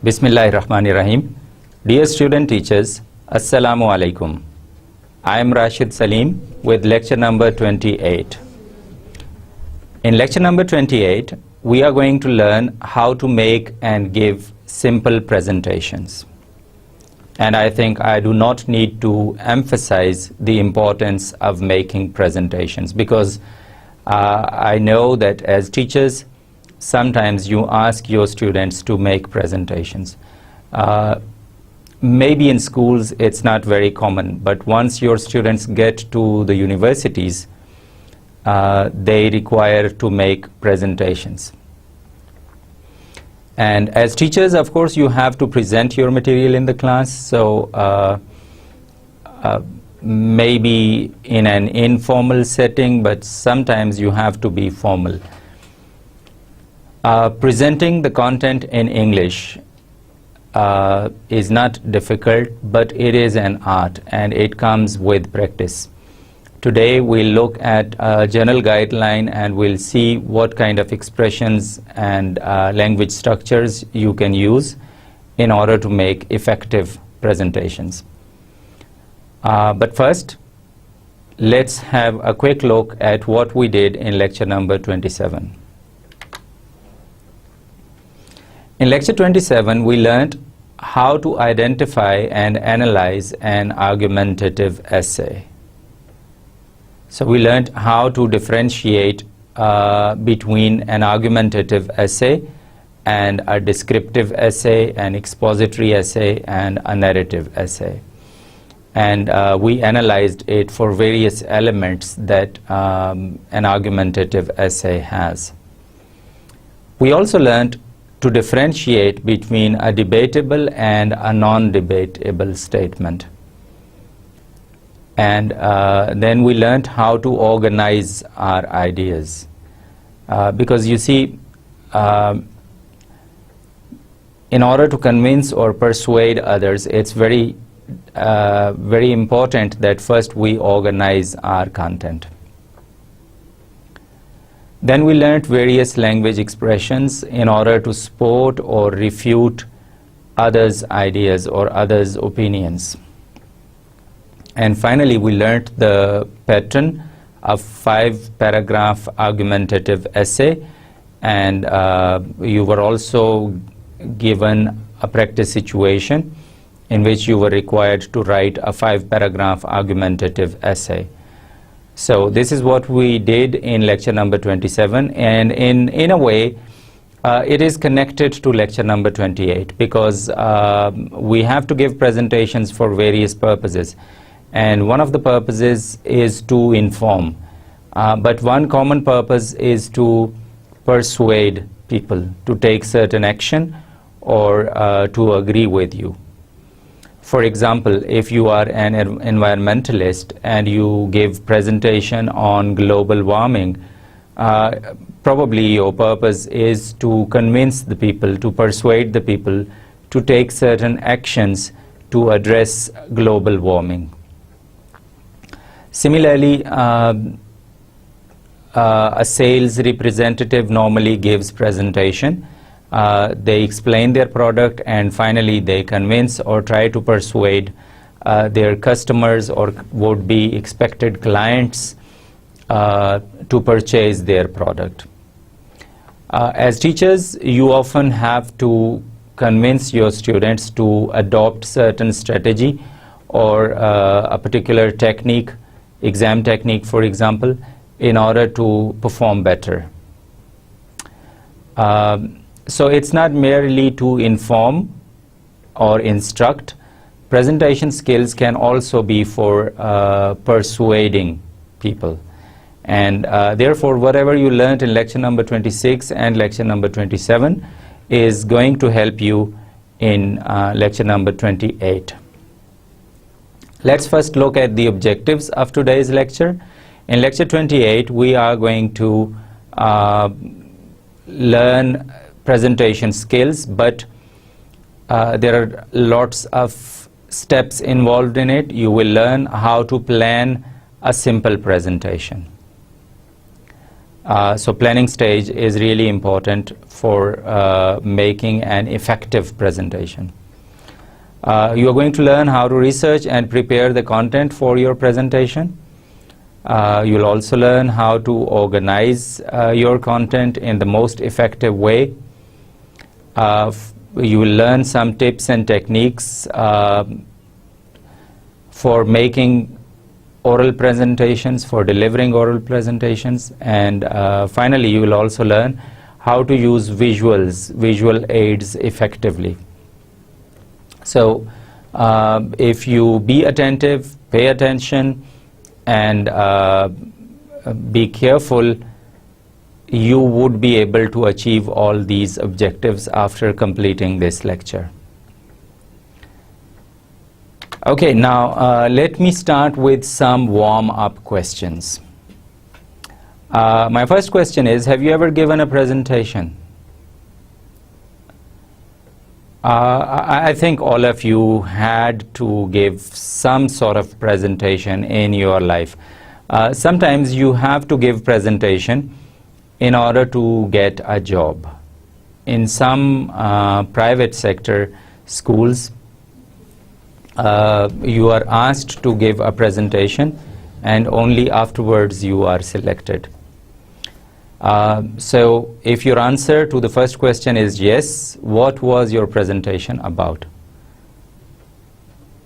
Bismillahirrahmanirrahim. Dear student teachers, Assalamu alaikum. I am Rashid Salim with lecture number 28. In lecture number 28, we are going to learn how to make and give simple presentations. And I think I do not need to emphasize the importance of making presentations because I know that as teachers, sometimes you ask your students to make presentations. Maybe in schools it's not very common, but once your students get to the universities, they require to make presentations. And as teachers, of course, you have to present your material in the class, so maybe in an informal setting, but sometimes you have to be formal. Presenting the content in English is not difficult, but it is an art and it comes with practice. Today we'll look at a general guideline and we'll see what kind of expressions and language structures you can use in order to make effective presentations. But first, let's have a quick look at what we did in lecture number 27. In lecture 27, we learned how to identify and analyze an argumentative essay. So we learned how to differentiate between an argumentative essay and a descriptive essay, an expository essay, and a narrative essay. And we analyzed it for various elements that an argumentative essay has. We also learned to differentiate between a debatable and a non-debatable statement. And then we learned how to organize our ideas. Because you see, in order to convince or persuade others, it's very important that first we organize our content. Then we learned various language expressions in order to support or refute others' ideas or others' opinions. And finally, we learned the pattern of 5-paragraph argumentative essay, and you were also given a practice situation in which you were required to write a 5-paragraph argumentative essay. So this is what we did in lecture number 27, and in a way it is connected to lecture number 28 because we have to give presentations for various purposes. And one of the purposes is to inform, but one common purpose is to persuade people to take certain action or to agree with you. For example, if you are an environmentalist and you give presentation on global warming, probably your purpose is to convince the people, to persuade the people to take certain actions to address global warming. Similarly, a sales representative normally gives presentation. They explain their product and finally they convince or try to persuade their customers or would be expected clients to purchase their product. As teachers, you often have to convince your students to adopt certain strategy or a particular technique, exam technique for example, in order to perform better. So it's not merely to inform or instruct. Presentation skills can also be for persuading people. And therefore whatever you learned in lecture number 26 and lecture number 27 is going to help you in lecture number 28. Let's first look at the objectives of today's lecture. In lecture 28, we are going to learn presentation skills, but there are lots of steps involved in it. You will learn how to plan a simple presentation. So planning stage is really important for making an effective presentation. You are going to learn how to research and prepare the content for your presentation. You'll also learn how to organize your content in the most effective way. You will learn some tips and techniques for making oral presentations, for delivering oral presentations, and finally you will also learn how to use visual aids effectively. So if you be attentive, pay attention, and be careful, you would be able to achieve all these objectives after completing this lecture. Okay, now let me start with some warm-up questions. My first question is, have you ever given a presentation? I think all of you had to give some sort of presentation in your life. Sometimes you have to give presentation in order to get a job. In some private sector schools, you are asked to give a presentation and only afterwards you are selected. So if your answer to the first question is yes, what was your presentation about?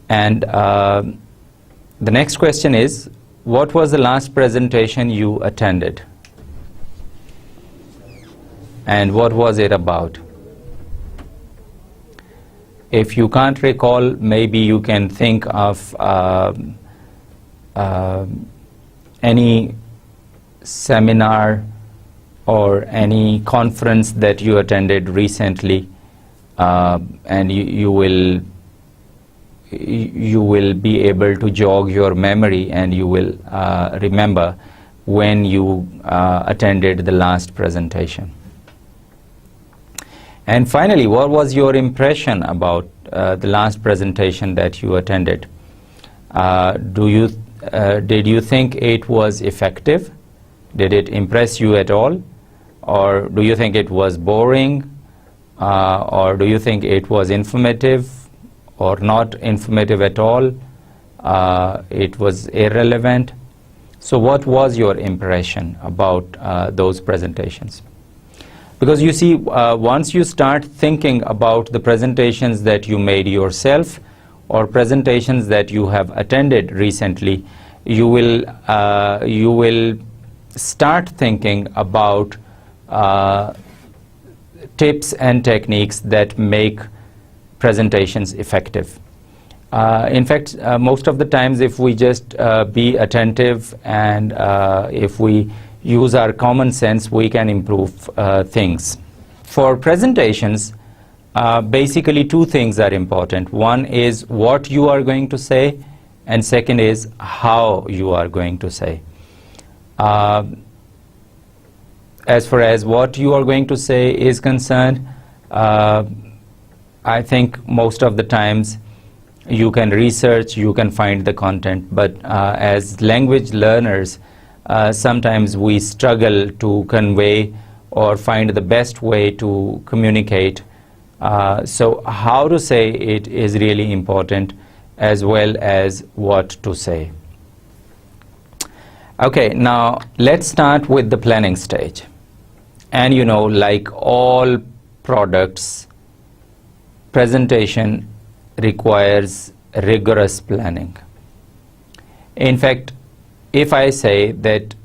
And the next question is, what was the last presentation you attended? And what was it about? If you can't recall, maybe you can think of any seminar or any conference that you attended recently, and you will be able to jog your memory, and you will remember when you attended the last presentation. And finally, what was your impression about the last presentation that you attended? Did you think it was effective? Did it impress you at all? Or do you think it was boring? Or do you think it was informative or not informative at all? It was irrelevant? So what was your impression about those presentations? Because you see, once you start thinking about the presentations that you made yourself or presentations that you have attended recently, you will start thinking about tips and techniques that make presentations effective. In fact, most of the times if we just be attentive and if we use our common sense, we can improve things. For presentations, basically two things are important. One is what you are going to say, and second is how you are going to say. As far as what you are going to say is concerned, I think most of the times you can research, you can find the content, but as language learners, sometimes we struggle to convey or find the best way to communicate. So how to say it is really important, as well as what to say. Okay, now let's start with the planning stage. And you know, like all products, presentation requires rigorous planning. In fact, if I say that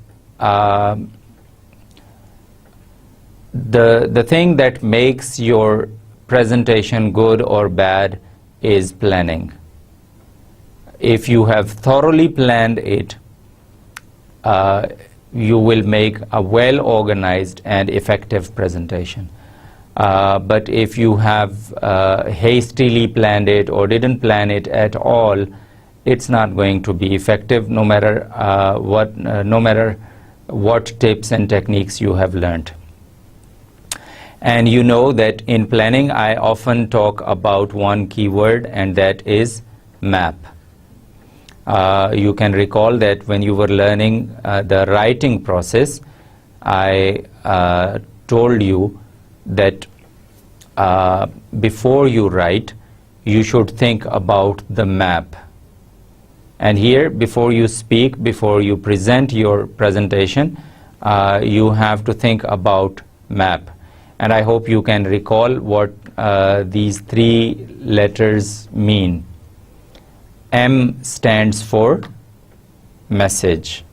the thing that makes your presentation good or bad is planning. If you have thoroughly planned it, you will make a well-organized and effective presentation. But if you have hastily planned it or didn't plan it at all, it's not going to be effective, no matter what tips and techniques you have learned. And you know that in planning, I often talk about one keyword, and that is map. You can recall that when you were learning the writing process, I told you that before you write, you should think about the map. And here, before you speak, before you present your presentation, you have to think about map. And I hope you can recall what these three letters mean. M stands for message.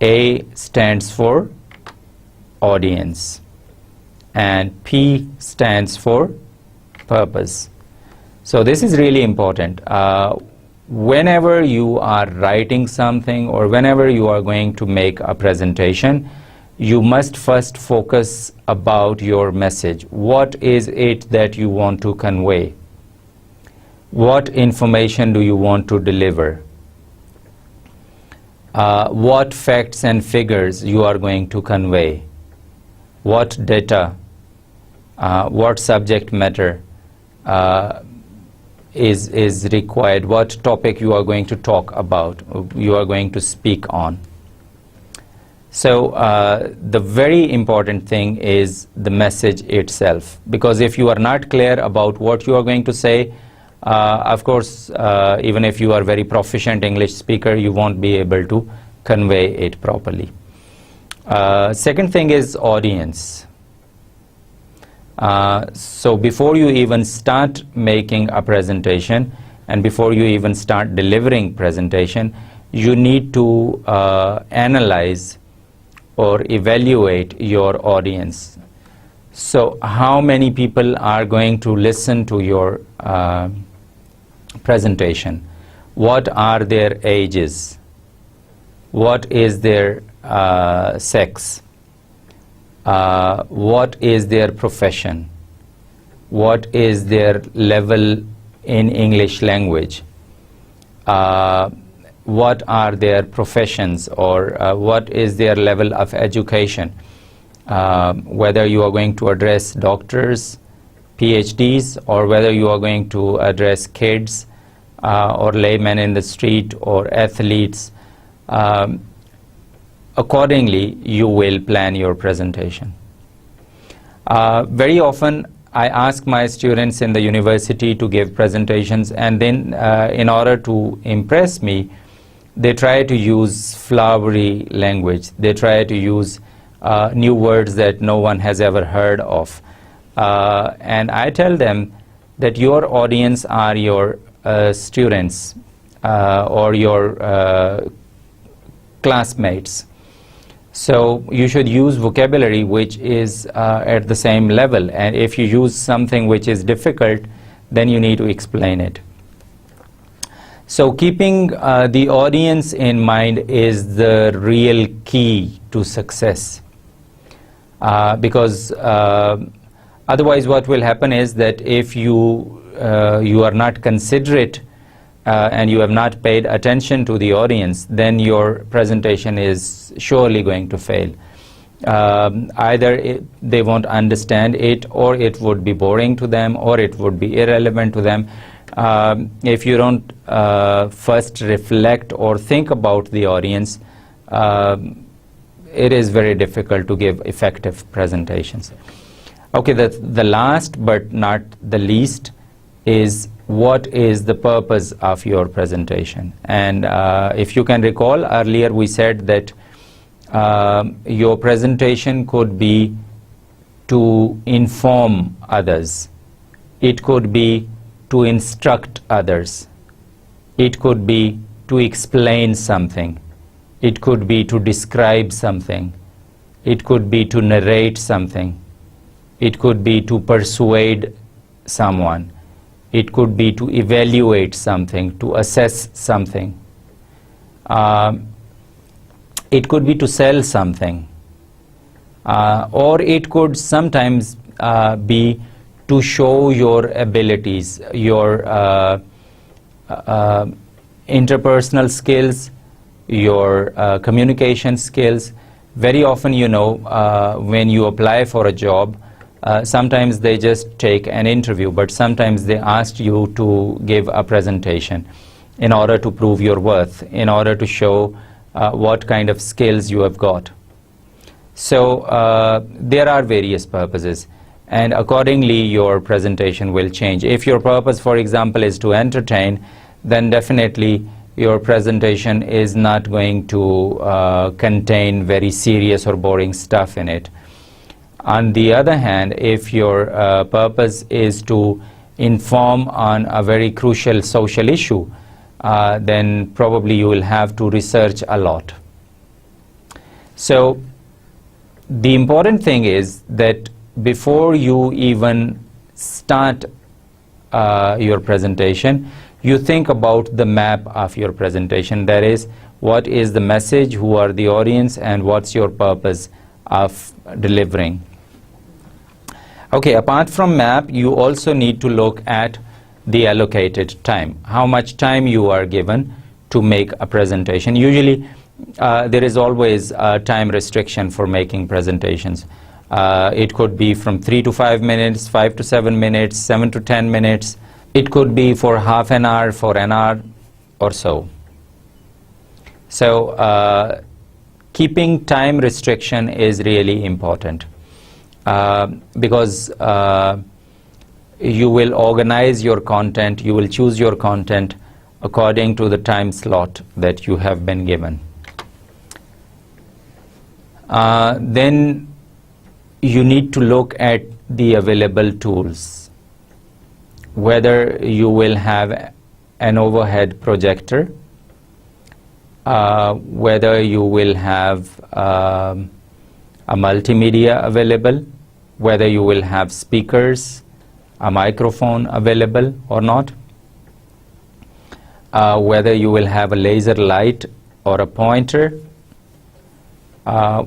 A stands for audience. And P stands for purpose. So this is really important. Whenever you are writing something or whenever you are going to make a presentation, you must first focus about your message. What is it that you want to convey? What information do you want to deliver? What facts and figures you are going to convey? What data? What subject matter is required? What topic you are going to talk about, you are going to speak on? So the very important thing is the message itself, because if you are not clear about what you are going to say, of course, even if you are very proficient English speaker, you won't be able to convey it properly. Second thing is audience. So before you even start making a presentation and before you even start delivering presentation, you need to analyze or evaluate your audience. So how many people are going to listen to your presentation? What are their ages? What is their sex? What is their profession? What is their level in English language? What are their professions, or what is their level of education? Whether you are going to address doctors, PhDs, or whether you are going to address kids or laymen in the street or athletes. Accordingly, you will plan your presentation. Very often, I ask my students in the university to give presentations, and then in order to impress me, they try to use flowery language. They try to use new words that no one has ever heard of. And I tell them that your audience are your students or your classmates. So you should use vocabulary which is at the same level, and if you use something which is difficult, then you need to explain it. So keeping the audience in mind is the real key to success, because otherwise what will happen is that if you are not considerate and you have not paid attention to the audience, then your presentation is surely going to fail. Either they won't understand it, or it would be boring to them, or it would be irrelevant to them. If you don't first reflect or think about the audience, it is very difficult to give effective presentations. Okay, the last but not the least is, what is the purpose of your presentation? And if you can recall, earlier we said that your presentation could be to inform others. It could be to instruct others. It could be to explain something. It could be to describe something. It could be to narrate something. It could be to persuade someone. It could be to evaluate something, to assess something. It could be to sell something. Or it could sometimes be to show your abilities, your interpersonal skills, your communication skills. Very often, you know, when you apply for a job, sometimes they just take an interview, but sometimes they ask you to give a presentation in order to prove your worth, in order to show what kind of skills you have got. So there are various purposes, and accordingly your presentation will change. If your purpose, for example, is to entertain, then definitely your presentation is not going to contain very serious or boring stuff in it. On the other hand, if your purpose is to inform on a very crucial social issue, then probably you will have to research a lot. So the important thing is that before you even start your presentation, you think about the map of your presentation. That is, what is the message, who are the audience, and what's your purpose of delivering. Okay, apart from map, you also need to look at the allocated time. How much time you are given to make a presentation. Usually there is always a time restriction for making presentations. It could be from 3 to 5 minutes, 5 to 7 minutes, 7 to 10 minutes. It could be for half an hour, for an hour or so. So keeping time restriction is really important because you will organize your content, you will choose your content according to the time slot that you have been given. Then you need to look at the available tools, whether you will have an overhead projector, whether you will have a multimedia available, whether you will have speakers, a microphone available or not, whether you will have a laser light or a pointer,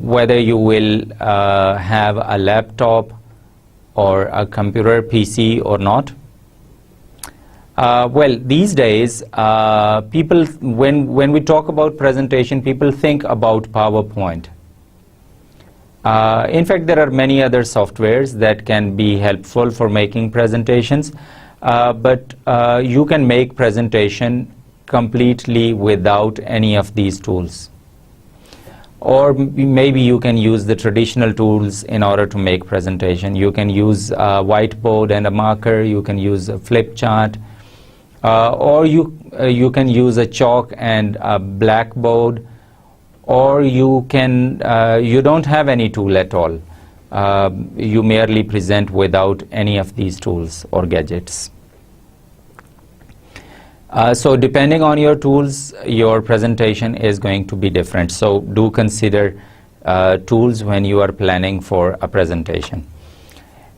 whether you will have a laptop or a computer PC or not. Well, these days, people, when we talk about presentation, people think about PowerPoint. In fact, there are many other softwares that can be helpful for making presentations, but you can make presentation completely without any of these tools. Or maybe you can use the traditional tools in order to make presentation. You can use a whiteboard and a marker, you can use a flip chart, or you can use a chalk and a blackboard, or you don't have any tool at all. You merely present without any of these tools or gadgets. So depending on your tools, your presentation is going to be different. So do consider tools when you are planning for a presentation.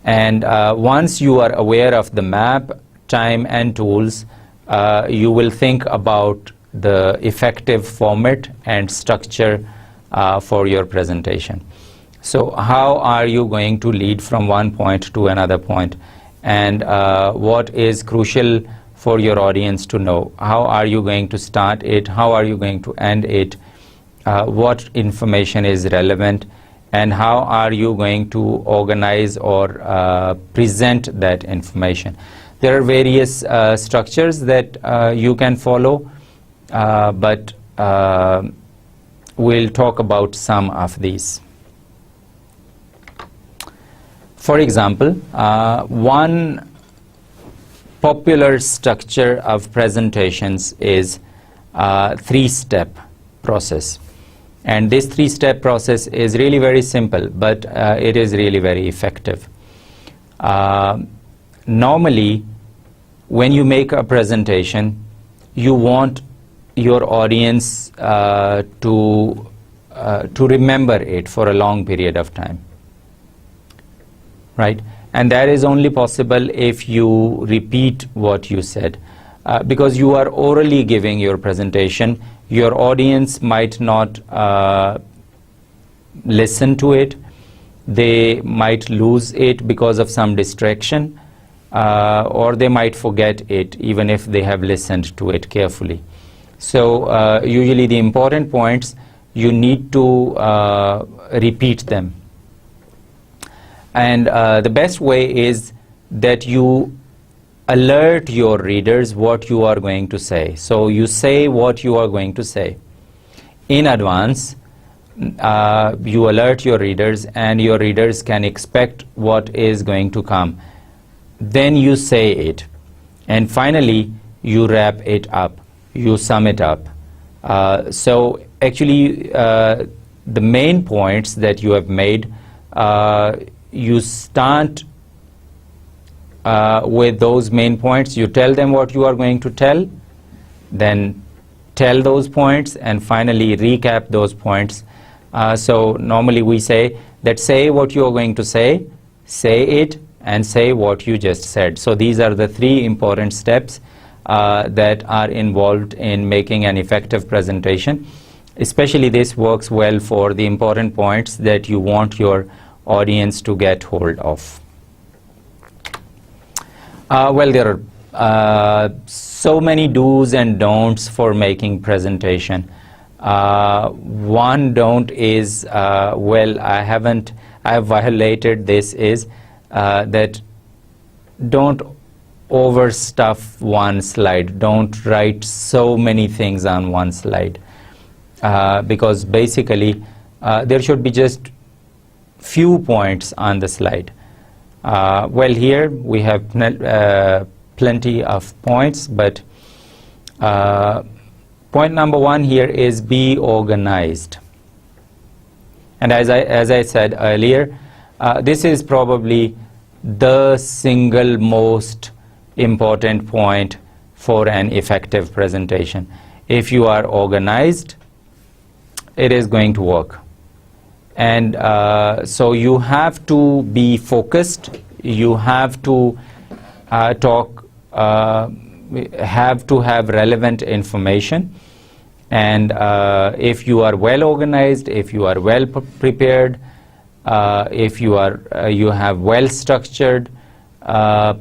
And once you are aware of the map, time and tools, you will think about the effective format and structure for your presentation. So how are you going to lead from one point to another point, and what is crucial for your audience to know? How are you going to start it? How are you going to end it? What information is relevant? And how are you going to organize or present that information? There are various structures that you can follow, but we'll talk about some of these. For example, one popular structure of presentations is a three-step process. And this three-step process is really very simple, but it is really very effective. Normally, when you make a presentation, you want your audience to remember it for a long period of time, right? And that is only possible if you repeat what you said. Because you are orally giving your presentation, your audience might not listen to it. They might lose it because of some distraction, or they might forget it even if they have listened to it carefully. So usually the important points, you need to repeat them. And the best way is that you alert your readers what you are going to say. So you say what you are going to say in advance, you alert your readers, and your readers can expect what is going to come. Then you say it, and finally you wrap it up, you sum it up. So actually the main points that you have made, you start with those main points. You tell them what you are going to tell, then tell those points, and finally recap those points. So normally we say that say what you are going to say it, and say what you just said. So these are the three important steps that are involved in making an effective presentation. Especially this works well for the important points that you want your audience to get hold of. Well, there are so many do's and don'ts for making presentation. One don't is, well, I have violated this, is that don't overstuff one slide. Don't write so many things on one slide, because basically there should be just few points on the slide. Well, here we have plenty of points, but point number one here is be organized. And as I said earlier, this is probably the single most important point for an effective presentation. If you are organized, it is going to work. And so you have to be focused, you have to have relevant information, and if you are well organized, if you are well prepared, if you have well structured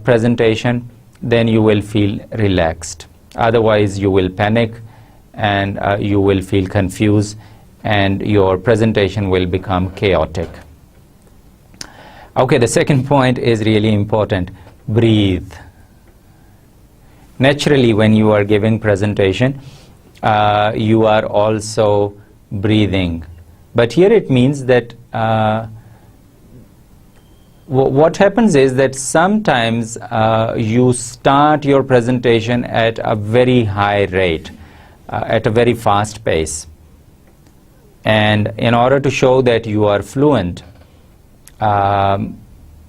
presentation, then you will feel relaxed. Otherwise you will panic, and you will feel confused, and your presentation will become chaotic. Okay, the second point is really important. Breathe. Naturally, when you are giving presentation, you are also breathing. But here it means that what happens is that sometimes you start your presentation at a very high rate, at a very fast pace. And in order to show that you are fluent,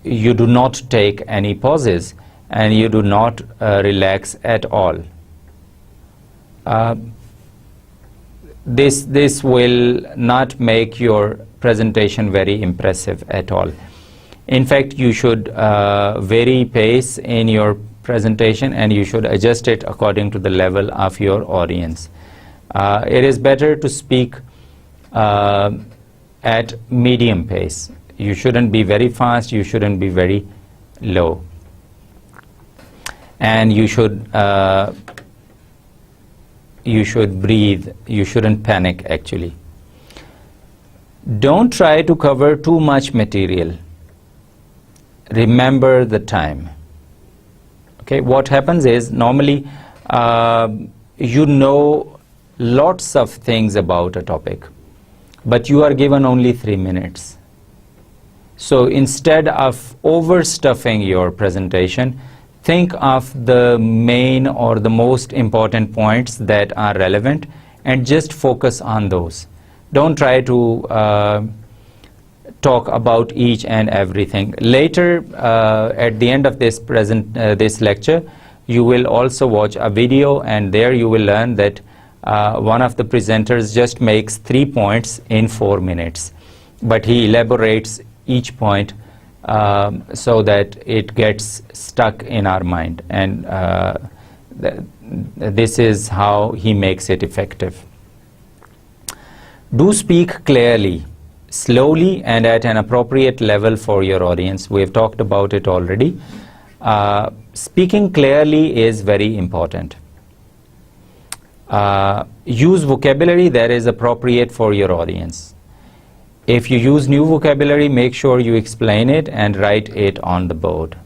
you do not take any pauses, and you do not relax at all. This will not make your presentation very impressive at all. In fact, you should vary pace in your presentation, and you should adjust it according to the level of your audience. It is better to speak at medium pace. You shouldn't be very fast, you shouldn't be very low. And you should breathe, you shouldn't panic actually. Don't try to cover too much material. Remember the time. Okay, what happens is normally you know lots of things about a topic, but you are given only 3 minutes. So instead of overstuffing your presentation, think of the main or the most important points that are relevant and just focus on those. Don't try to talk about each and everything. Later, at the end of this lecture, you will also watch a video, and there you will learn that one of the presenters just makes 3 points in 4 minutes, but he elaborates each point so that it gets stuck in our mind, and this is how he makes it effective. Do speak clearly, slowly, and at an appropriate level for your audience. We have talked about it already. Speaking clearly is very important. Use vocabulary that is appropriate for your audience. If you use new vocabulary, make sure you explain it and write it on the board.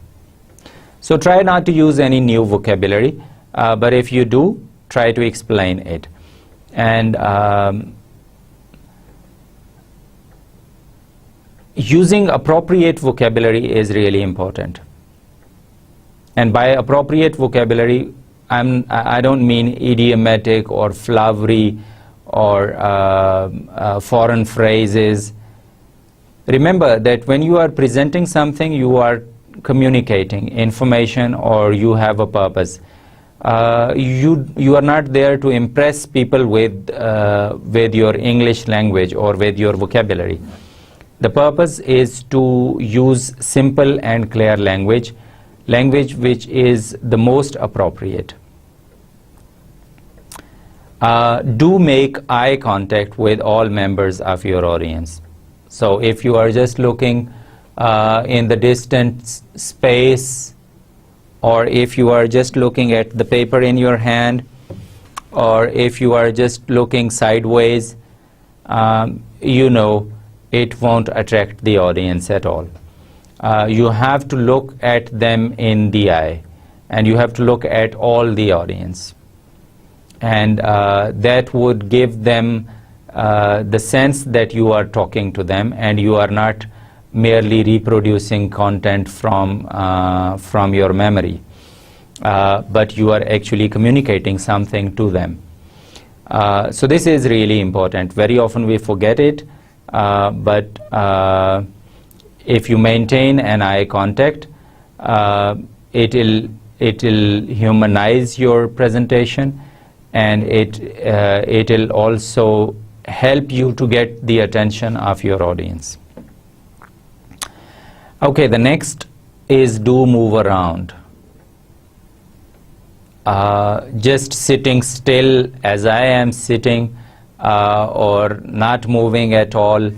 So try not to use any new vocabulary, but if you do, try to explain it. And using appropriate vocabulary is really important. And by appropriate vocabulary, I don't mean idiomatic or flowery or foreign phrases. Remember that when you are presenting something, you are communicating information or you have a purpose. You are not there to impress people with your English language or with your vocabulary. The purpose is to use simple and clear language which is the most appropriate. Do make eye contact with all members of your audience. So if you are just looking in the distant space, or if you are just looking at the paper in your hand, or if you are just looking sideways, it won't attract the audience at all. You have to look at them in the eye, and you have to look at all the audience. And that would give them the sense that you are talking to them and you are not merely reproducing content from your memory, but you are actually communicating something to them. So this is really important. Very often we forget it, but if you maintain an eye contact, it'll humanize your presentation, and it'll also help you to get the attention of your audience. Okay, the next is do move around. Just sitting still as I am sitting or not moving at all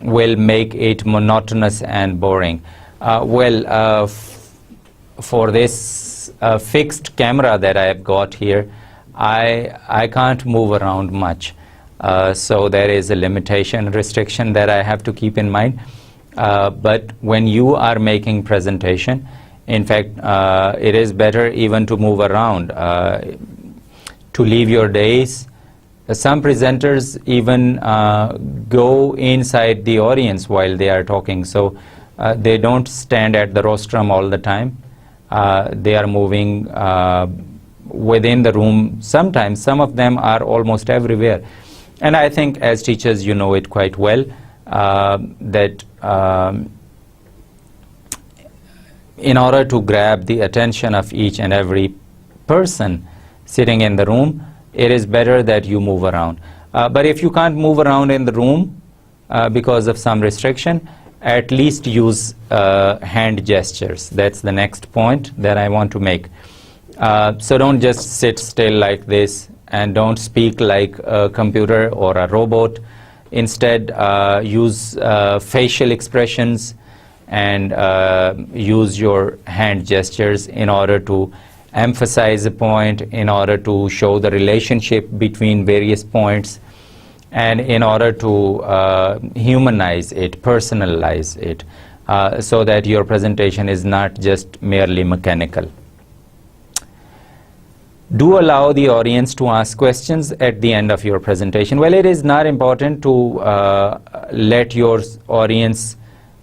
will make it monotonous and boring. For this fixed camera that I have got here, I can't move around much. So there is a limitation, restriction that I have to keep in mind. But when you are making presentation, in fact, it is better even to move around, to leave your days. Some presenters even go inside the audience while they are talking, so they don't stand at the rostrum all the time. They are moving within the room. Sometimes some of them are almost everywhere, and I think as teachers you know it quite well, that in order to grab the attention of each and every person sitting in the room, it is better that you move around. But if you can't move around in the room because of some restriction, at least use hand gestures. That's the next point that I want to make. So don't just sit still like this, and don't speak like a computer or a robot. Instead, use facial expressions and use your hand gestures in order to emphasize a point, in order to show the relationship between various points, and in order to humanize it, personalize it, so that your presentation is not just merely mechanical. Do allow the audience to ask questions at the end of your presentation. Well, it is not important to let your audience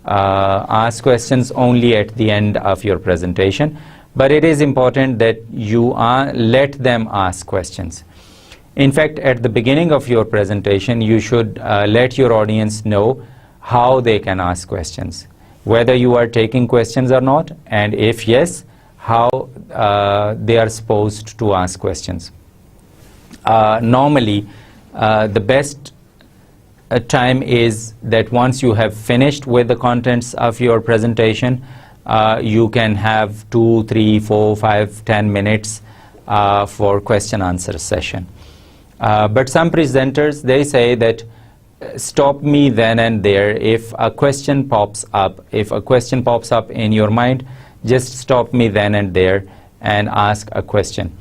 ask questions only at the end of your presentation, but it is important that you let them ask questions. In fact, at the beginning of your presentation, you should let your audience know how they can ask questions, whether you are taking questions or not, and if yes, how they are supposed to ask questions. Normally, the best time is that once you have finished with the contents of your presentation, you can have 2, 3, 4, 5, 10 minutes for question-answer session. But some presenters, they say that stop me then and there. If a question pops up, in your mind, just stop me then and there and ask a question.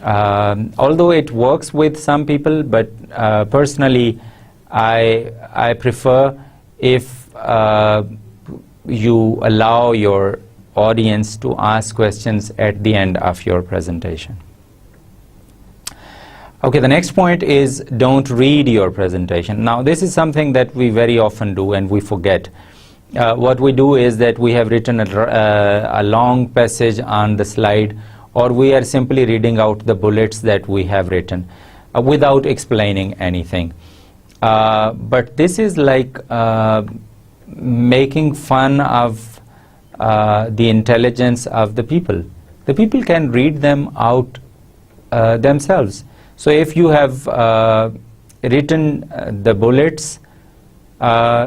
Although it works with some people, but personally I prefer if you allow your audience to ask questions at the end of your presentation. Okay, the next point is don't read your presentation. Now, this is something that we very often do and we forget. What we do is that we have written a long passage on the slide, or we are simply reading out the bullets that we have written without explaining anything. But this is like making fun of the intelligence of the people. The people can read them out themselves. So if you have written the bullets,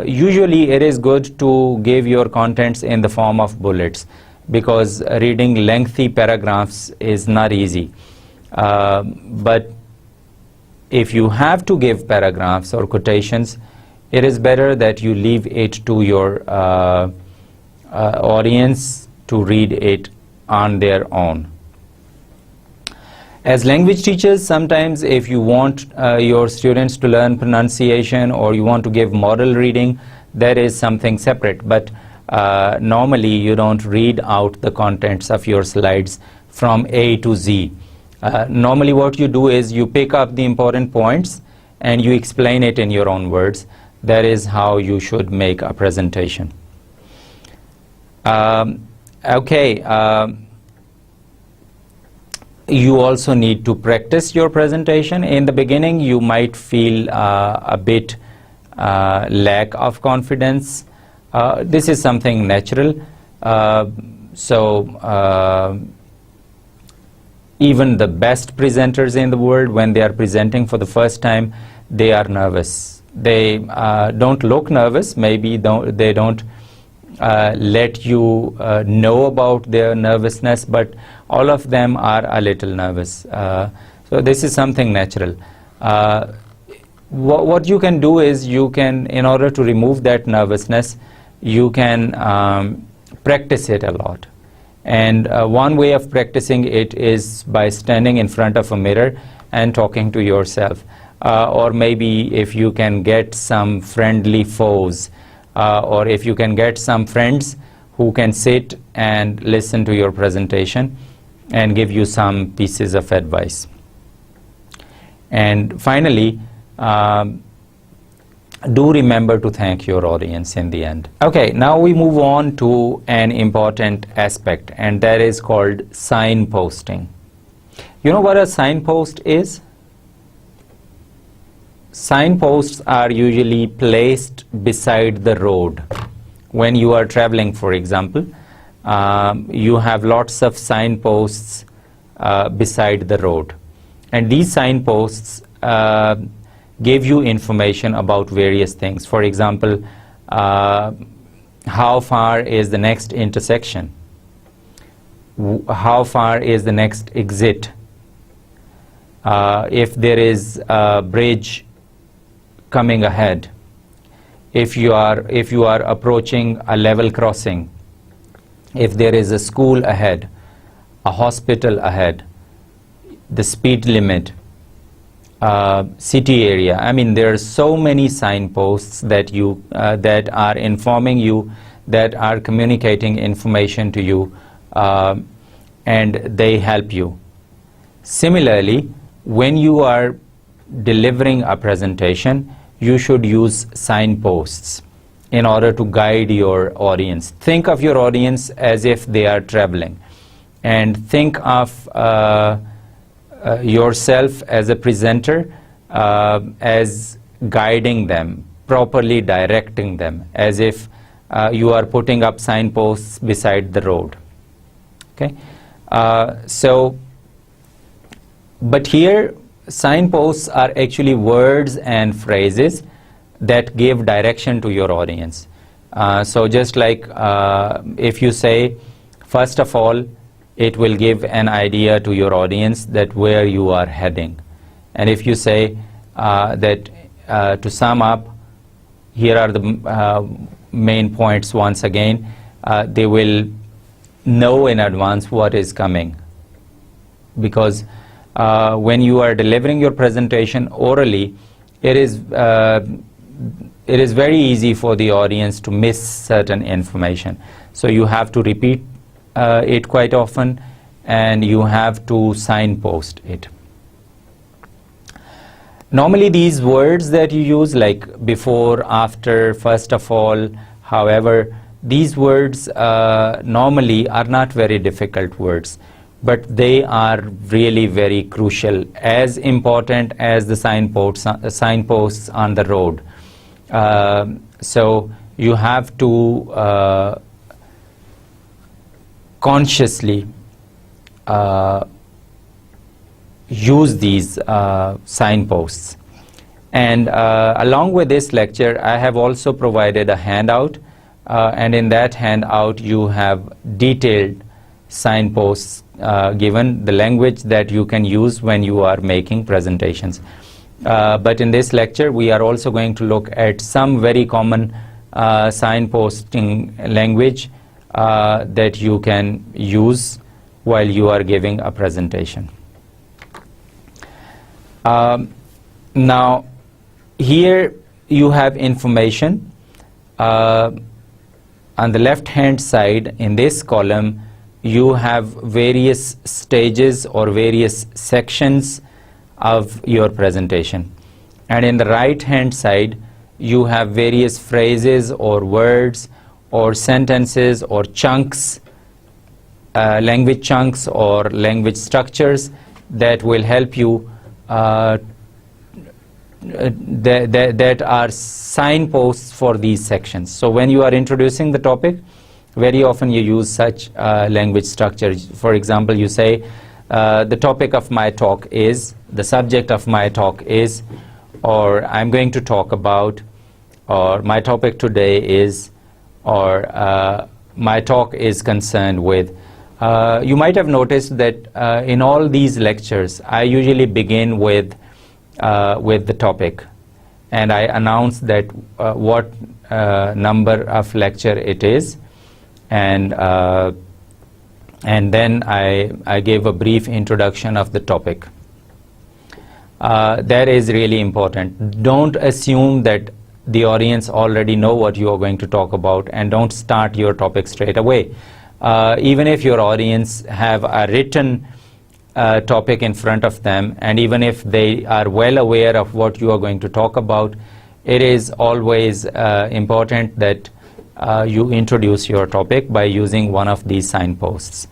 usually it is good to give your contents in the form of bullets, because reading lengthy paragraphs is not easy. But if you have to give paragraphs or quotations, it is better that you leave it to your audience to read it on their own. As language teachers, sometimes if you want your students to learn pronunciation or you want to give model reading, that is something separate. But normally you don't read out the contents of your slides from A to Z. Normally what you do is you pick up the important points and you explain it in your own words. That is how you should make a presentation. You also need to practice your presentation. In the beginning, you might feel a bit lack of confidence. This is something natural. Even the best presenters in the world, when they are presenting for the first time, they are nervous. They don't look nervous. Maybe they don't let you know about their nervousness, but all of them are a little nervous. So this is something natural. What you can do is you can, in order to remove that nervousness, you can practice it a lot. And one way of practicing it is by standing in front of a mirror and talking to yourself. Or maybe if you can get some friendly foes, or if you can get some friends who can sit and listen to your presentation and give you some pieces of advice. And finally, do remember to thank your audience in the end. Okay, now we move on to an important aspect, and that is called signposting. You know what a signpost is? Signposts are usually placed beside the road. When you are traveling, for example, you have lots of signposts beside the road. And these signposts give you information about various things. For example, how far is the next intersection? How far is the next exit? If there is a bridge coming ahead, if you are approaching a level crossing, if there is a school ahead, a hospital ahead, the speed limit, city area. I mean, there are so many signposts that that are informing you, that are communicating information to you, and they help you. Similarly, when you are delivering a presentation, you should use signposts in order to guide your audience. Think of your audience as if they are traveling, and think of yourself as a presenter as guiding them, properly directing them, as if you are putting up signposts beside the road. Okay, but here signposts are actually words and phrases that give direction to your audience. So just like if you say, first of all, it will give an idea to your audience that where you are heading. And if you say that to sum up, here are the main points once again, they will know in advance what is coming. Because when you are delivering your presentation orally, it is very easy for the audience to miss certain information. So you have to repeat it quite often, and you have to signpost it. Normally these words that you use, like before, after, first of all, however, these words normally are not very difficult words, but they are really very crucial, as important as the signposts on the road. So you have to consciously use these signposts. And along with this lecture, I have also provided a handout, and in that handout you have detailed signposts given, the language that you can use when you are making presentations. But in this lecture we are also going to look at some very common signposting language that you can use while you are giving a presentation. Now here you have information. On the left hand side in this column you have various stages or various sections of your presentation, and in the right hand side you have various phrases or words or sentences or chunks, language chunks or language structures that will help you that are signposts for these sections. So when you are introducing the topic, very often you use such language structures. For example, you say the topic of my talk is, the subject of my talk is, or I'm going to talk about, or my topic today is, or my talk is concerned with. You might have noticed that in all these lectures I usually begin with the topic, and I announce that what number of lecture it is, and then I gave a brief introduction of the topic. That is really important. Don't assume that the audience already know what you are going to talk about, and don't start your topic straight away. Even if your audience have a written topic in front of them, and even if they are well aware of what you are going to talk about, it is always important that you introduce your topic by using one of these signposts.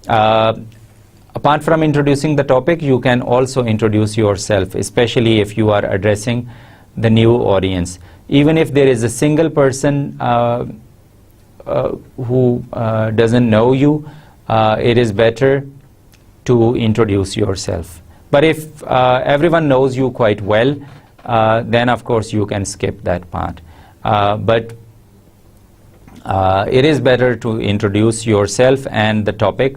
Apart from introducing the topic, you can also introduce yourself, especially if you are addressing the new audience. Even if there is a single person who doesn't know you, it is better to introduce yourself. But if everyone knows you quite well, then of course you can skip that part. But it is better to introduce yourself and the topic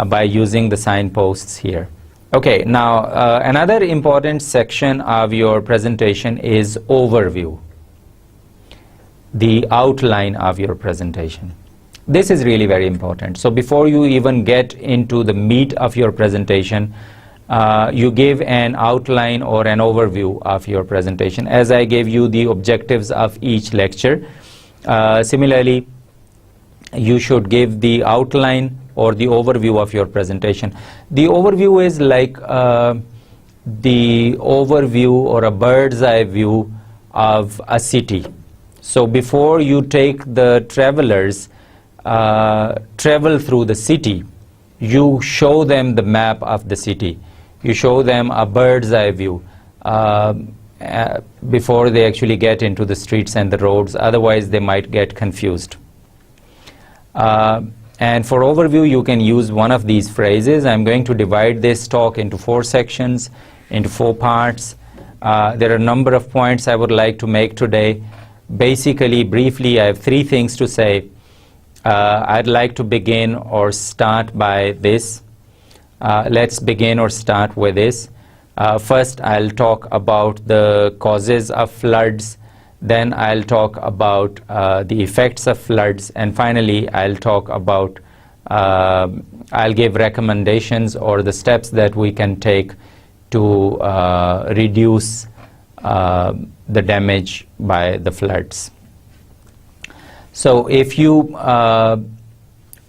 by using the signposts here. Okay, now another important section of your presentation is overview, the outline of your presentation. This is really very important. So before you even get into the meat of your presentation, you give an outline or an overview of your presentation, as I gave you the objectives of each lecture. Similarly, you should give the outline or the overview of your presentation. The overview is like the overview or a bird's eye view of a city. So before you take the travelers travel through the city, you show them the map of the city. You show them a bird's eye view before they actually get into the streets and the roads. Otherwise they might get confused. And for overview you can use one of these phrases. I'm going to divide this talk into 4 sections, into 4 parts. There are a number of points I would like to make today. Basically, briefly, I have 3 things to say. I'd like to begin or start by this. Let's begin or start with this. First, I'll talk about the causes of floods. Then I'll talk about the effects of floods. And finally, I'll talk about, I'll give recommendations or the steps that we can take to reduce the damage by the floods. So if you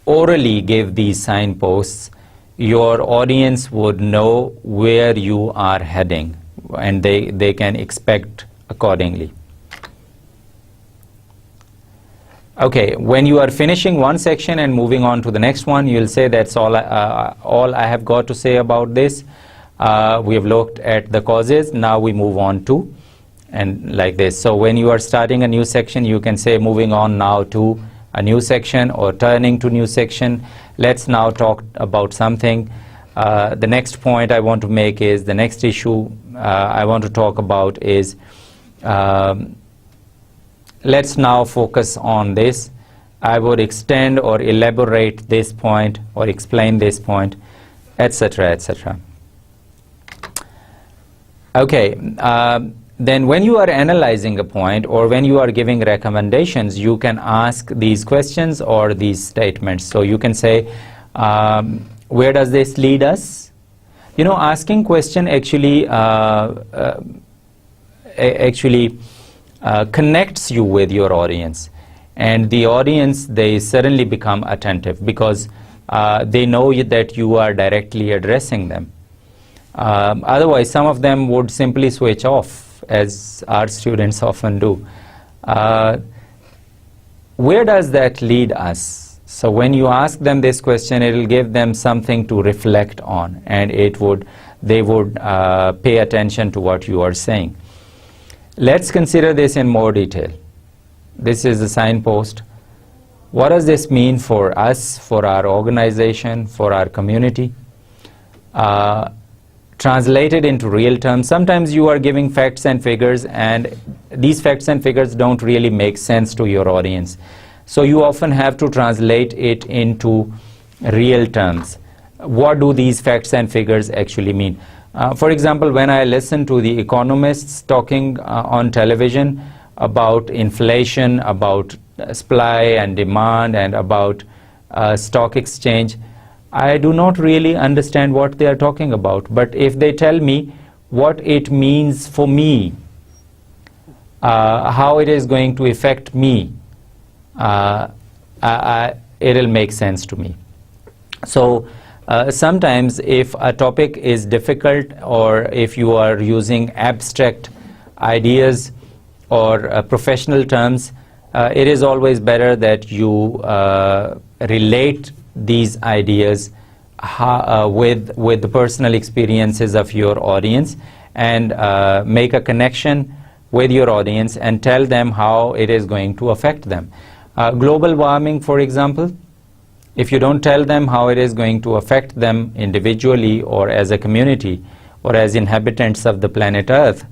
orally give these signposts, your audience would know where you are heading, and they can expect accordingly. Okay, when you are finishing one section and moving on to the next one, you'll say that's all I have got to say about this. We have looked at the causes, now we move on to, and like this. So when you are starting a new section, you can say moving on now to a new section, or turning to new section. Let's now talk about something. The next point I want to make is, the next issue I want to talk about is, let's now focus on this. I would extend or elaborate this point or explain this point, etc., etc. Okay, then when you are analyzing a point or when you are giving recommendations, you can ask these questions or these statements. So you can say, where does this lead us? You know, asking question actually connects you with your audience, and the audience, they suddenly become attentive because they know that you are directly addressing them. Otherwise, some of them would simply switch off, as our students often do. Where does that lead us? So when you ask them this question, it will give them something to reflect on, and they would pay attention to what you are saying. Let's consider this in more detail. This is a signpost. What does this mean for us, for our organization, for our community? Translated into real terms, sometimes you are giving facts and figures, and these facts and figures don't really make sense to your audience. So you often have to translate it into real terms. What do these facts and figures actually mean? For example, when I listen to the economists talking on television about inflation, about supply and demand, and about stock exchange, I do not really understand what they are talking about. But if they tell me what it means for me, how it is going to affect me, it'll make sense to me. So sometimes if a topic is difficult, or if you are using abstract ideas or professional terms, it is always better that you relate these ideas with the personal experiences of your audience, and make a connection with your audience and tell them how it is going to affect them. Global warming, for example, if you don't tell them how it is going to affect them individually or as a community or as inhabitants of the planet Earth,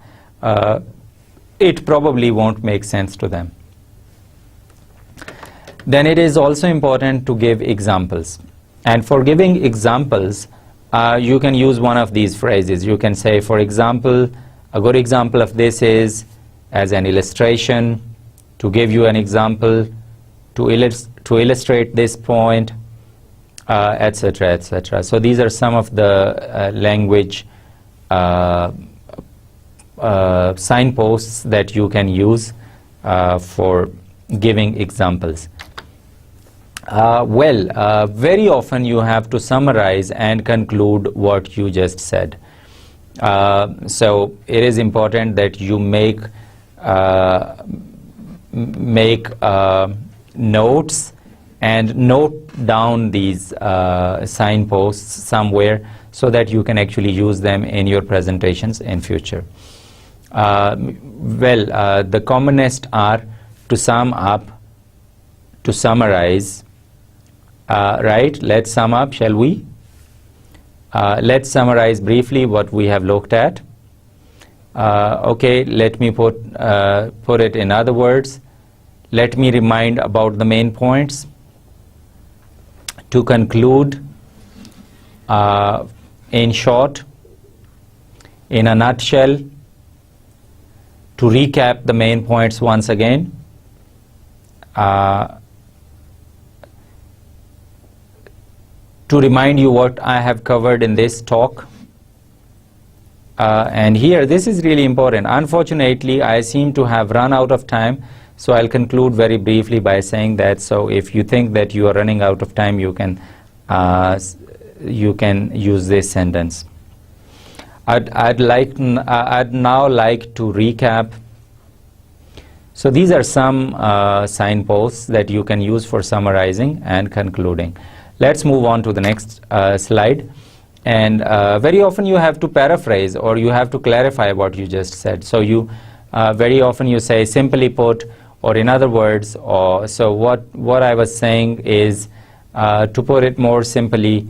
it probably won't make sense to them. Then it is also important to give examples. And for giving examples, you can use one of these phrases. You can say, for example, a good example of this is, as an illustration, to give you an example, to illustrate this point, etc., etc. So these are some of the language signposts that you can use for giving examples. Very often you have to summarize and conclude what you just said. So it is important that you make notes and note down these signposts somewhere so that you can actually use them in your presentations in future. The commonest are to sum up, to summarize. Right, let's sum up, shall we? Let's summarize briefly what we have looked at. Okay, let me put it in other words. Let me remind about the main points. To conclude, in short, in a nutshell, to recap the main points once again, to remind you what I have covered in this talk. And here, this is really important. Unfortunately, I seem to have run out of time, so I'll conclude very briefly by saying that. So if you think that you are running out of time, you can use this sentence. I'd now like to recap. So these are some signposts that you can use for summarizing and concluding. Let's move on to the next slide. And very often you have to paraphrase, or you have to clarify what you just said. So you very often you say simply put, or in other words, or so what I was saying is, to put it more simply,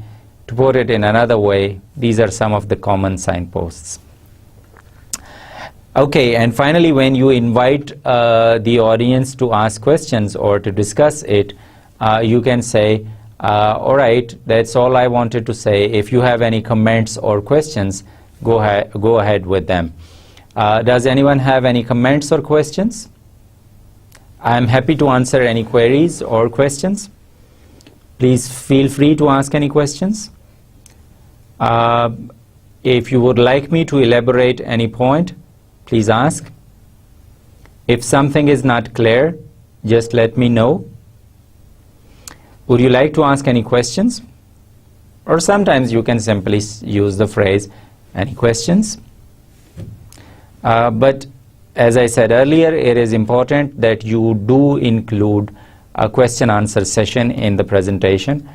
to put it in another way, these are some of the common signposts. Okay, and finally, when you invite the audience to ask questions or to discuss it, you can say, all right, that's all I wanted to say. If you have any comments or questions, go ahead with them. Does anyone have any comments or questions? I'm happy to answer any queries or questions. Please feel free to ask any questions. If you would like me to elaborate any point, please ask. If something is not clear, just let me know. Would you like to ask any questions? Or sometimes you can simply use the phrase, any questions? But as I said earlier, it is important that you do include a question-answer session in the presentation,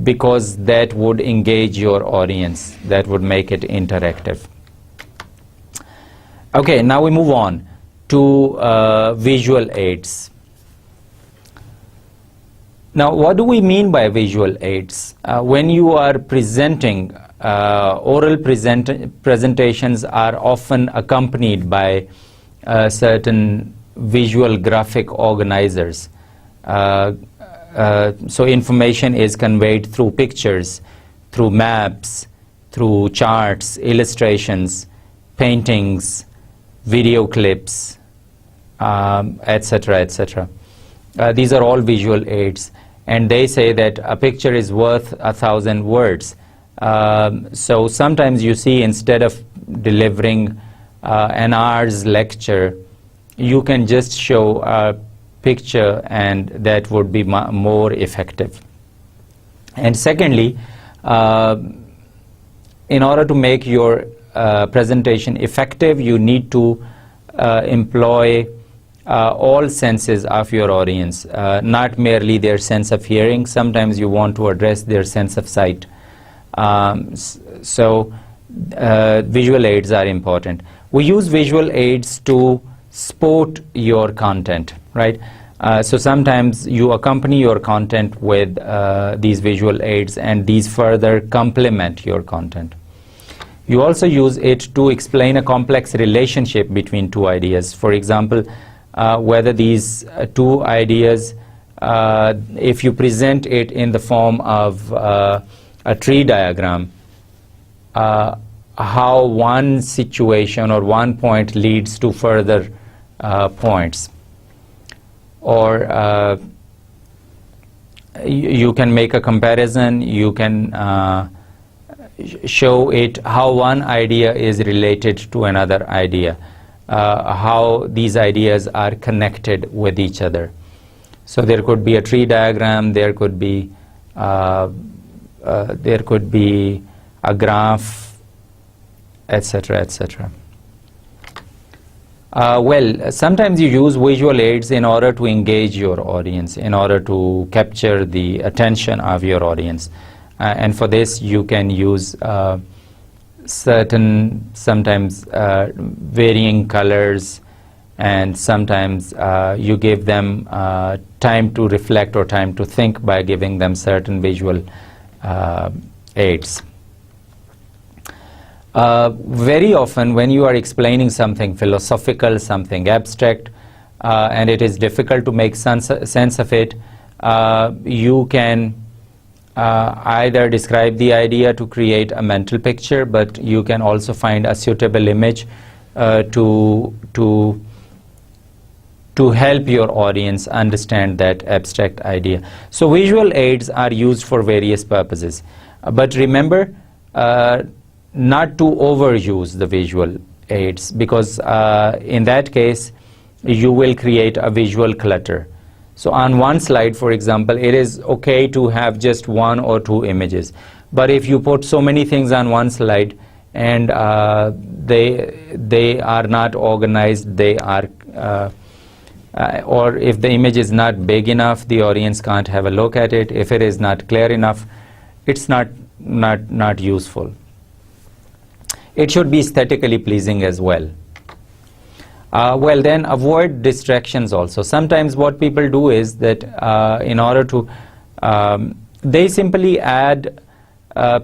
because that would engage your audience, that would make it interactive. Okay, now we move on to visual aids. Now, what do we mean by visual aids? When you are presenting, oral presentations are often accompanied by certain visual graphic organizers. So information is conveyed through pictures, through maps, through charts, illustrations, paintings, video clips, etc., etc. These are all visual aids, and they say that a picture is worth 1,000 words. So sometimes you see, instead of delivering an hour's lecture, you can just show a picture, and that would be more effective. And secondly, in order to make your presentation effective, you need to employ all senses of your audience, not merely their sense of hearing. Sometimes you want to address their sense of sight. So visual aids are important. We use visual aids to support your content, right? So sometimes you accompany your content with these visual aids, and these further complement your content. You also use it to explain a complex relationship between two ideas. For example, whether these two ideas, if you present it in the form of a tree diagram, how one situation or one point leads to further points. Or you can make a comparison, you can show it how one idea is related to another idea, how these ideas are connected with each other. So there could be a tree diagram, there could be a graph, etc., etc. Well, sometimes you use visual aids in order to engage your audience, in order to capture the attention of your audience. And for this, you can use certain, sometimes varying colors, and sometimes you give them time to reflect or time to think by giving them certain visual aids. Very often when you are explaining something philosophical, something abstract, and it is difficult to make sense of it, you can either describe the idea to create a mental picture, but you can also find a suitable image to help your audience understand that abstract idea. So visual aids are used for various purposes, but remember not to overuse the visual aids, because in that case you will create a visual clutter. So on one slide, for example, it is okay to have just 1 or 2 images. But if you put so many things on one slide and they are not organized, they are or if the image is not big enough, the audience can't have a look at it. If it is not clear enough, it's not useful. It should be aesthetically pleasing as well. Well, then avoid distractions also. Sometimes what people do is that in order to, they simply add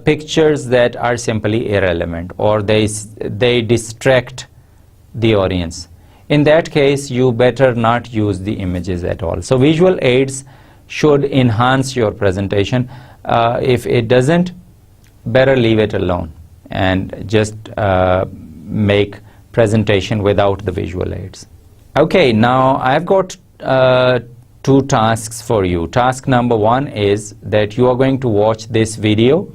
pictures that are simply irrelevant, or they distract the audience. In that case, you better not use the images at all. So visual aids should enhance your presentation. If it doesn't, better leave it alone and just make presentation without the visual aids. Okay, now I've got 2 tasks for you. Task number 1 is that you are going to watch this video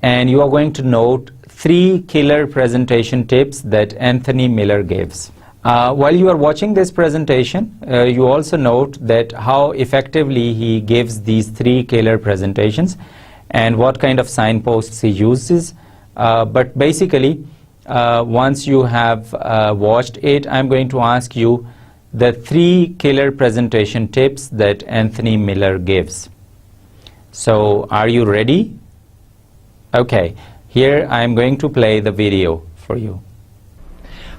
and you are going to note 3 killer presentation tips that Anthony Miller gives. While you are watching this presentation, you also note that how effectively he gives these 3 killer presentations and what kind of signposts he uses. But basically, once you have watched it, I'm going to ask you the 3 killer presentation tips that Anthony Miller gives. So, are you ready? Okay, here I'm going to play the video for you.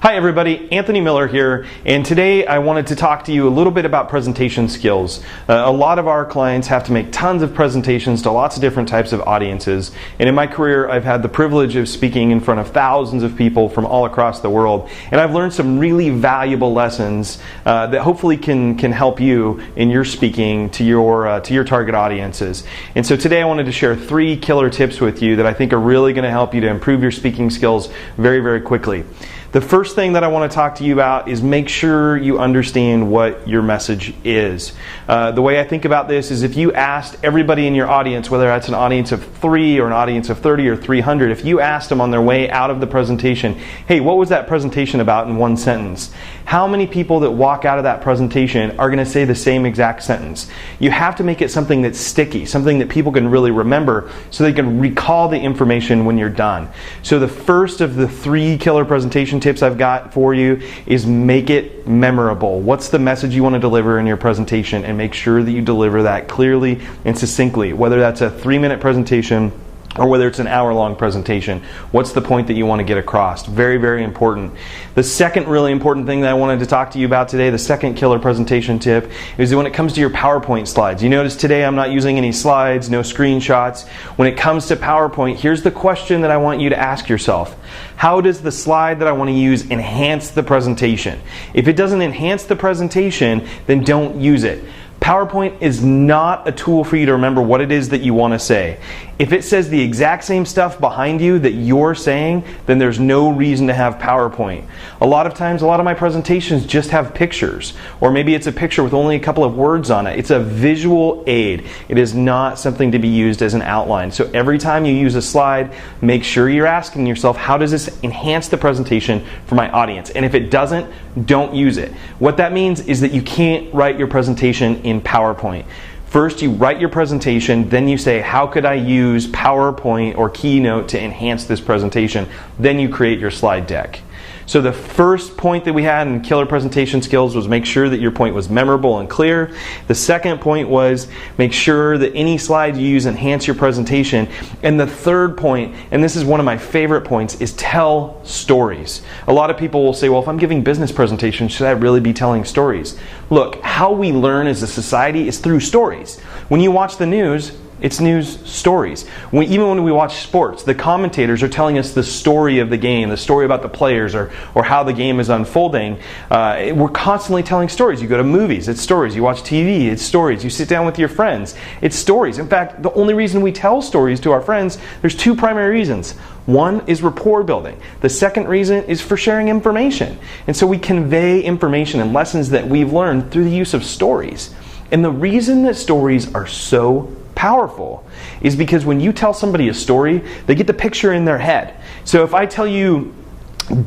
Hi everybody, Anthony Miller here, and today I wanted to talk to you a little bit about presentation skills. A lot of our clients have to make tons of presentations to lots of different types of audiences, and in my career I've had the privilege of speaking in front of thousands of people from all across the world, and I've learned some really valuable lessons that hopefully can help you in your speaking to your target audiences. And so today I wanted to share 3 killer tips with you that I think are really going to help you to improve your speaking skills very, very quickly. The first thing that I want to talk to you about is make sure you understand what your message is. The way I think about this is if you asked everybody in your audience, whether that's an audience of 3 or an audience of 30 or 300, if you asked them on their way out of the presentation, hey, what was that presentation about in 1 sentence? How many people that walk out of that presentation are going to say the same exact sentence? You have to make it something that's sticky, something that people can really remember so they can recall the information when you're done. So the first of the 3 killer presentation tips I've got for you is make it memorable. What's the message you want to deliver in your presentation, and make sure that you deliver that clearly and succinctly, whether that's a 3-minute presentation or whether it's an hour-long presentation. What's the point that you want to get across? Very, very important. The second really important thing that I wanted to talk to you about today, the second killer presentation tip, is that when it comes to your PowerPoint slides. You notice today I'm not using any slides, no screenshots. When it comes to PowerPoint, here's the question that I want you to ask yourself. How does the slide that I want to use enhance the presentation? If it doesn't enhance the presentation, then don't use it. PowerPoint is not a tool for you to remember what it is that you want to say. If it says the exact same stuff behind you that you're saying, then there's no reason to have PowerPoint. A lot of times, a lot of my presentations just have pictures, or maybe it's a picture with only a couple of words on it. It's a visual aid. It is not something to be used as an outline. So every time you use a slide, make sure you're asking yourself, how does this enhance the presentation for my audience? And if it doesn't, don't use it. What that means is that you can't write your presentation in PowerPoint. First, you write your presentation, then you say, how could I use PowerPoint or Keynote to enhance this presentation? Then you create your slide deck. So the first point that we had in killer presentation skills was make sure that your point was memorable and clear. The second point was make sure that any slide you use enhance your presentation. And the third point, and this is one of my favorite points, is tell stories. A lot of people will say, well, if I'm giving business presentations, should I really be telling stories? Look, how we learn as a society is through stories. When you watch the news, it's news stories. Even when we watch sports, the commentators are telling us the story of the game, the story about the players, or how the game is unfolding. We're constantly telling stories. You go to movies, it's stories. You watch TV, it's stories. You sit down with your friends, it's stories. In fact, the only reason we tell stories to our friends, there's 2 primary reasons. One is rapport building. The second reason is for sharing information. And so we convey information and lessons that we've learned through the use of stories. And the reason that stories are so powerful is because when you tell somebody a story, they get the picture in their head. So if I tell you,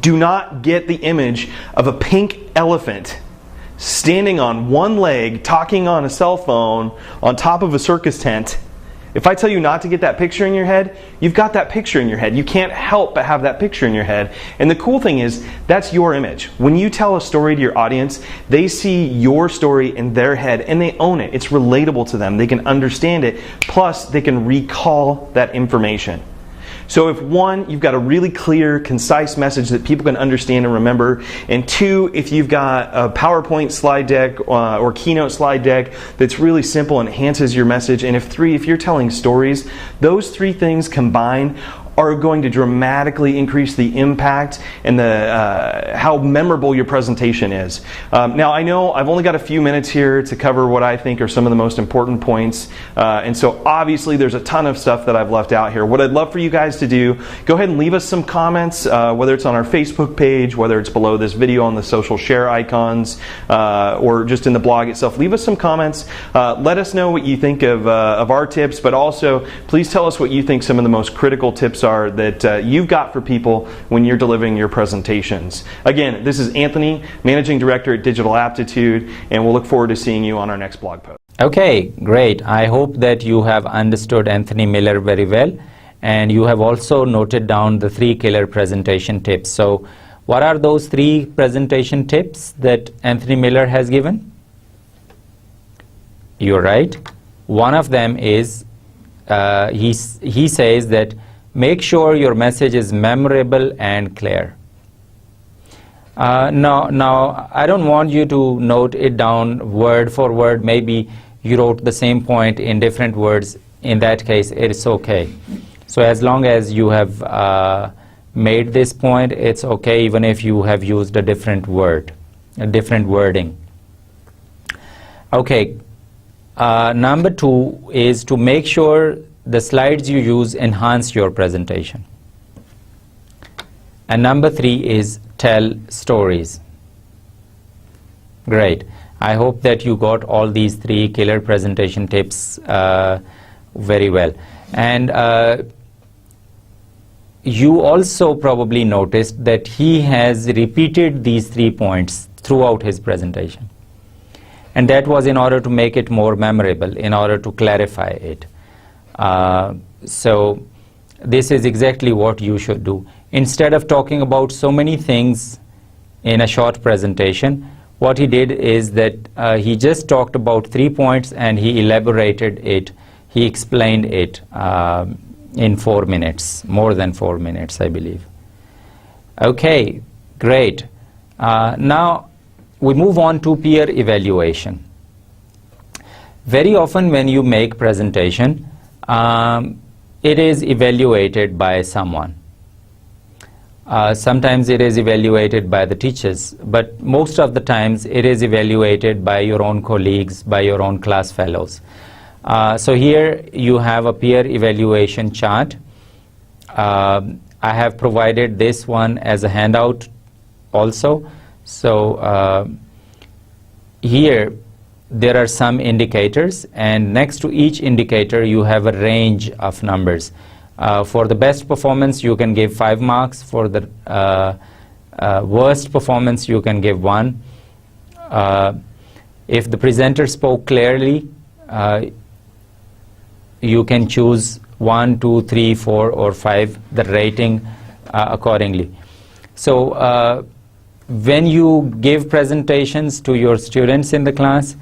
do not get the image of a pink elephant standing on one leg, talking on a cell phone on top of a circus tent. If I tell you not to get that picture in your head, you've got that picture in your head. You can't help but have that picture in your head. And the cool thing is, that's your image. When you tell a story to your audience, they see your story in their head and they own it. It's relatable to them. They can understand it. Plus, they can recall that information. So if one, you've got a really clear, concise message that people can understand and remember, and two, if you've got a PowerPoint slide deck or Keynote slide deck that's really simple and enhances your message, and if three, if you're telling stories, those three things combined are going to dramatically increase the impact and the how memorable your presentation is. Now I know I've only got a few minutes here to cover what I think are some of the most important points, and so obviously there's a ton of stuff that I've left out here. What I'd love for you guys to do, go ahead and leave us some comments, whether it's on our Facebook page, whether it's below this video on the social share icons, or just in the blog itself. Leave us some comments. Let us know what you think of our tips, but also please tell us what you think some of the most critical tips are that you've got for people when you're delivering your presentations. Again, this is Anthony, Managing Director at Digital Aptitude, and we'll look forward to seeing you on our next blog post. Okay, great. I hope that you have understood Anthony Miller very well, and you have also noted down the 3 killer presentation tips. So what are those 3 presentation tips that Anthony Miller has given? You're right. One of them is he says that make sure your message is memorable and clear. Now, I don't want you to note it down word for word. Maybe you wrote the same point in different words. In that case, it's okay. So as long as you have made this point, it's okay, even if you have used a different word, a different wording. Okay. Number 2 is to make sure the slides you use enhance your presentation. And number 3 is tell stories. Great. I hope that you got all these 3 killer presentation tips very well. And you also probably noticed that he has repeated these 3 points throughout his presentation. And that was in order to make it more memorable, in order to clarify it. So this is exactly what you should do. Instead of talking about so many things in a short presentation, what he did is that he just talked about 3 points and he elaborated it. He explained it in 4 minutes, more than 4 minutes, I believe. Okay, great. Now we move on to peer evaluation. Very often when you make presentation, it is evaluated by someone. Sometimes it is evaluated by the teachers, but most of the times it is evaluated by your own colleagues, by your own class fellows. So here you have a peer evaluation chart. I have provided this one as a handout also. So here there are some indicators, and next to each indicator you have a range of numbers. For the best performance you can give 5 marks. For the worst performance you can give 1. If the presenter spoke clearly, you can choose 1, 2, 3, 4 or 5, the rating accordingly. So when you give presentations to your students in the class,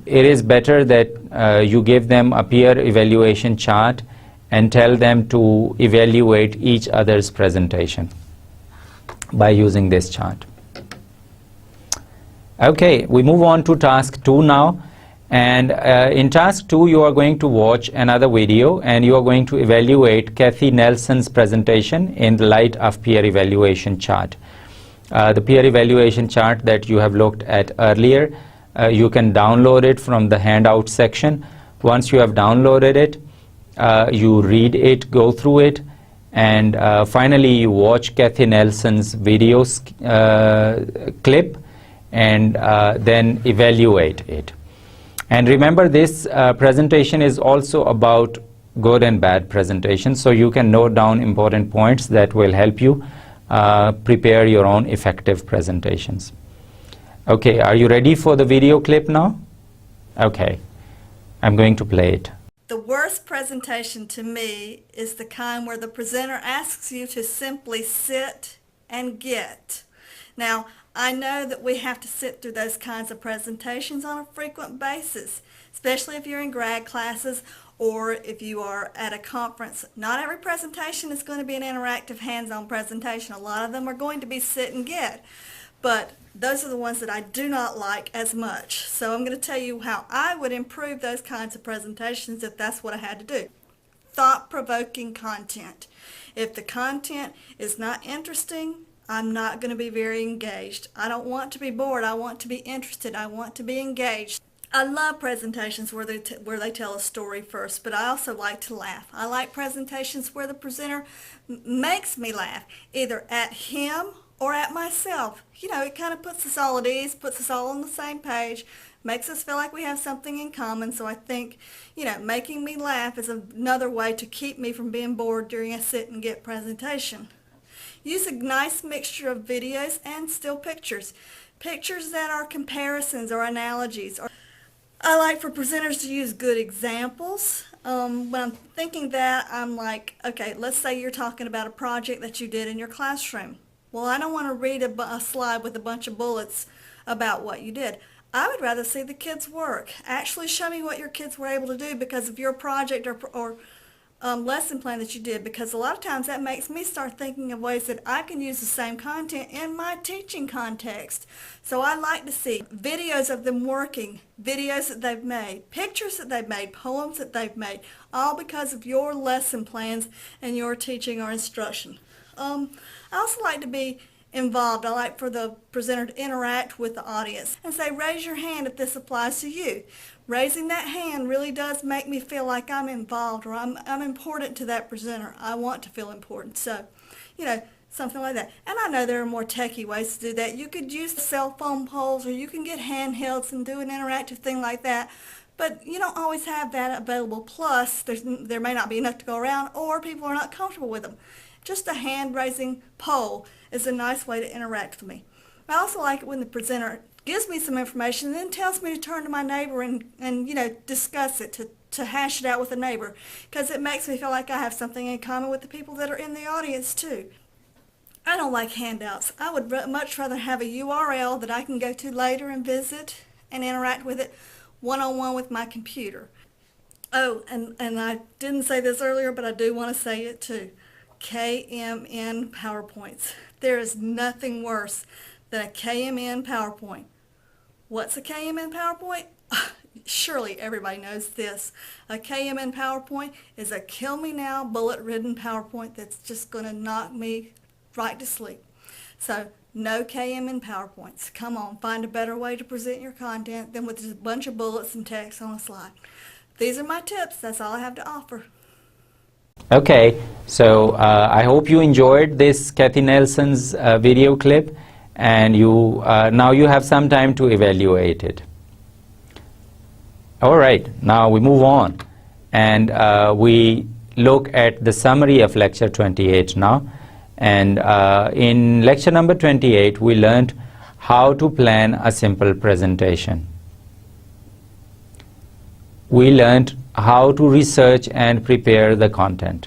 it is better that you give them a peer evaluation chart and tell them to evaluate each other's presentation by using this chart. Okay, we move on to task 2 now. And in task 2 you are going to watch another video and you are going to evaluate Kathy Nelson's presentation in the light of peer evaluation chart. The peer evaluation chart that you have looked at earlier, you can download it from the handout section. Once you have downloaded it, you read it, go through it, and finally you watch Kathy Nelson's video clip and then evaluate it. And remember, this presentation is also about good and bad presentation, so you can note down important points that will help you prepare your own effective presentations. Okay, are you ready for the video clip now? Okay, I'm going to play it. The worst presentation to me is the kind where the presenter asks you to simply sit and get. Now, I know that we have to sit through those kinds of presentations on a frequent basis, especially if you're in grad classes or if you are at a conference. Not every presentation is going to be an interactive hands-on presentation. A lot of them are going to be sit and get, but those are the ones that I do not like as much. So I'm going to tell you how I would improve those kinds of presentations if that's what I had to do. Thought-provoking content. If the content is not interesting, I'm not going to be very engaged. I don't want to be bored. I want to be interested. I want to be engaged. I love presentations where they tell a story first, but I also like to laugh. I like presentations where the presenter makes me laugh, either at him or at myself. You know, it kind of puts us all at ease, puts us all on the same page, makes us feel like we have something in common. So I think, you know, making me laugh is another way to keep me from being bored during a sit and get presentation. Use a nice mixture of videos and still pictures. Pictures that are comparisons or analogies. I like for presenters to use good examples. When I'm thinking that, I'm like, okay, let's say you're talking about a project that you did in your classroom. Well, I don't want to read a slide with a bunch of bullets about what you did. I would rather see the kids work. Actually show me what your kids were able to do because of your project or lesson plan that you did, because a lot of times that makes me start thinking of ways that I can use the same content in my teaching context. So I like to see videos of them working, videos that they've made, pictures that they've made, poems that they've made, all because of your lesson plans and your teaching or instruction. I also like to be involved. I like for the presenter to interact with the audience and say, raise your hand if this applies to you. Raising that hand really does make me feel like I'm involved or I'm important to that presenter. I want to feel important. So, you know, something like that. And I know there are more techie ways to do that. You could use cell phone polls, or you can get handhelds and do an interactive thing like that. But you don't always have that available. Plus, there may not be enough to go around, or people are not comfortable with them. Just a hand-raising poll is a nice way to interact with me. I also like it when the presenter gives me some information and then tells me to turn to my neighbor and you know, discuss it, to hash it out with a neighbor, because it makes me feel like I have something in common with the people that are in the audience too. I don't like handouts. I would much rather have a URL that I can go to later and visit and interact with it one-on-one with my computer. Oh, and I didn't say this earlier, but I do want to say it too. KMN PowerPoints. There is nothing worse than a KMN PowerPoint. What's a KMN PowerPoint? Surely everybody knows this. A KMN PowerPoint is a kill me now bullet-ridden PowerPoint that's just going to knock me right to sleep. So no KMN PowerPoints. Come on, find a better way to present your content than with just a bunch of bullets and text on a slide. These are my tips. That's all I have to offer. Okay, so I hope you enjoyed this Kathy Nelson's video clip, and you now you have some time to evaluate it. All right, now we move on, and we look at the summary of lecture 28 now. And in lecture number 28, we learned how to plan a simple presentation. We learned how to research and prepare the content.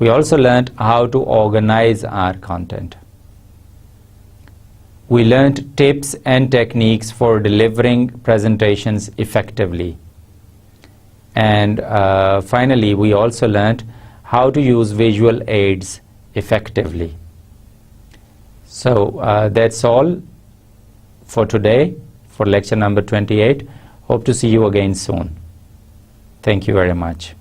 We also learned how to organize our content. We learned tips and techniques for delivering presentations effectively. And finally, we also learned how to use visual aids effectively. So that's all for today, for lecture number 28. Hope to see you again soon. Thank you very much.